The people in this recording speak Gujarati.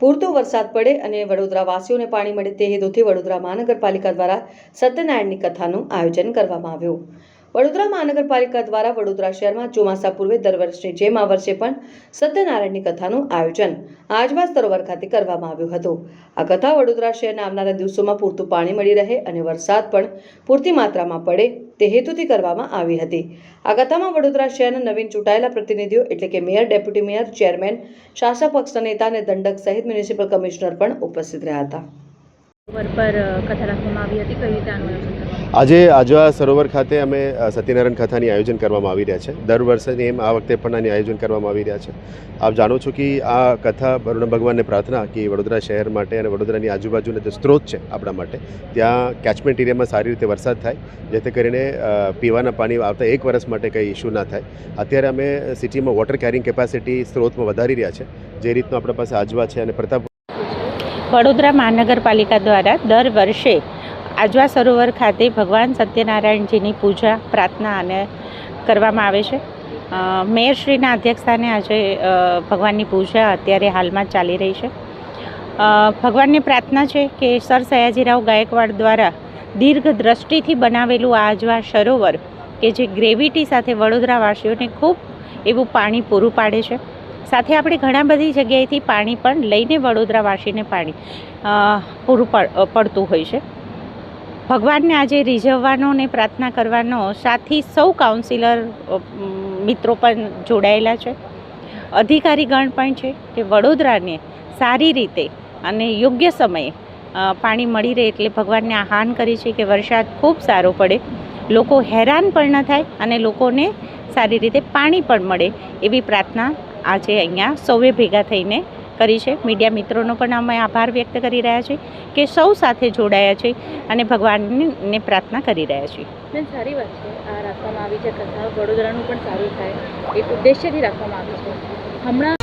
પૂરતો વરસાદ પડે અને વડોદરાવાસીઓને પાણી મળે તે હેતુથી વડોદરા મહાનગરપાલિકા દ્વારા સત્યનારાયણની કથાનું આયોજન કરવામાં આવ્યું। વડોદરા મહાનગરપાલિકા દ્વારા વડોદરા શહેરમાં ચોમાસા પૂર્વે દર વર્ષની જેમ આ વર્ષે પણ સત્યનારાયણની કથાનું આયોજન આજવા સરોવર ખાતે કરવામાં આવ્યું હતું। આ કથા વડોદરા શહેરના આવનારા દિવસોમાં પૂરતું પાણી મળી રહે અને વરસાદ પણ પૂરતી માત્રામાં પડે તે હેતુથી કરવામાં આવી હતી। આ કથામાં વડોદરા શહેરના નવીન ચૂંટાયેલા પ્રતિનિધિઓ એટલે કે મેયર, ડેપ્યુટી મેયર, ચેરમેન, શાસક પક્ષના નેતા અને દંડક સહિત મ્યુનિસિપલ કમિશનર પણ ઉપસ્થિત રહ્યા હતા। પર કથા રાખવામાં આવી હતી, કઈ રીતે આનું આયોજન કરવામાં? આજે આજવા સરોવર ખાતે અમે સત્યનારાયણ કથાની આયોજન કરવામાં આવી રહ્યા છે। દર વર્ષની એમ આ વખતે પણ આની આયોજન કરવામાં આવી રહ્યા છે। આપ જાણો છો કે આ કથા વરુણ ભગવાનને પ્રાર્થના કે વડોદરા શહેર માટે અને વડોદરાની આજુબાજુના જે સ્ત્રોત છે આપણા માટે ત્યાં કેચમેન્ટ એરિયામાં સારી રીતે વરસાદ થાય, જેથી કરીને પીવાના પાણી આવતા એક વર્ષ માટે કંઈ ઇસ્યુ ના થાય। અત્યારે અમે સિટીમાં વોટર કેરિંગ કેપેસિટી સ્ત્રોતમાં વધારી રહ્યા છે, જે રીતનું આપણા પાસે આજવા છે અને પ્રતાપ। વડોદરા મહાનગરપાલિકા દ્વારા દર વર્ષે આજવા સરોવર ખાતે ભગવાન સત્યનારાયણજીની પૂજા, પ્રાર્થના અને કરવામાં આવે છે। મેયરશ્રીના અધ્યક્ષસ્થાને આજે ભગવાનની પૂજા અત્યારે હાલમાં ચાલી રહી છે। ભગવાનની પ્રાર્થના છે કે સર સયાજીરાવ ગાયકવાડ દ્વારા દીર્ઘ દ્રષ્ટિથી બનાવેલું આ આજવા સરોવર કે જે ગ્રેવિટી સાથે વડોદરાવાસીઓને ખૂબ એવું પાણી પૂરું પાડે છે। સાથે આપણે ઘણા બધી જગ્યાએથી પાણી પણ લઈને વડોદરાવાસીને પાણી પૂરું પડતું હોય છે। ભગવાનને આજે રીઝવવાનો ને પ્રાર્થના કરવાનો સાથી સૌ કાઉન્સિલર મિત્રો પણ જોડાયેલા છે, અધિકારીગણ પણ છે કે વડોદરાને સારી રીતે અને યોગ્ય સમયે પાણી મળી રહે એટલે ભગવાનને આહ્વાન કરી છે કે વરસાદ ખૂબ સારો પડે, લોકો હેરાન પણ ન થાય અને લોકોને સારી રીતે પાણી પણ મળે એવી પ્રાર્થના આજે અહીંયા સૌએ ભેગા થઈને કરી છે। મીડિયા મિત્રોનો પણ અમે આભાર વ્યક્ત કરી રહ્યા છીએ કે સૌ સાથે જોડાયા છે અને ભગવાનને પ્રાર્થના કરી રહ્યા છીએ। બેન, સારી વાત છે આ રાખવામાં આવી છે કથા, વડોદરાનું પણ સારું થાય એક ઉદ્દેશ્યથી રાખવામાં આવી છે। હમણાં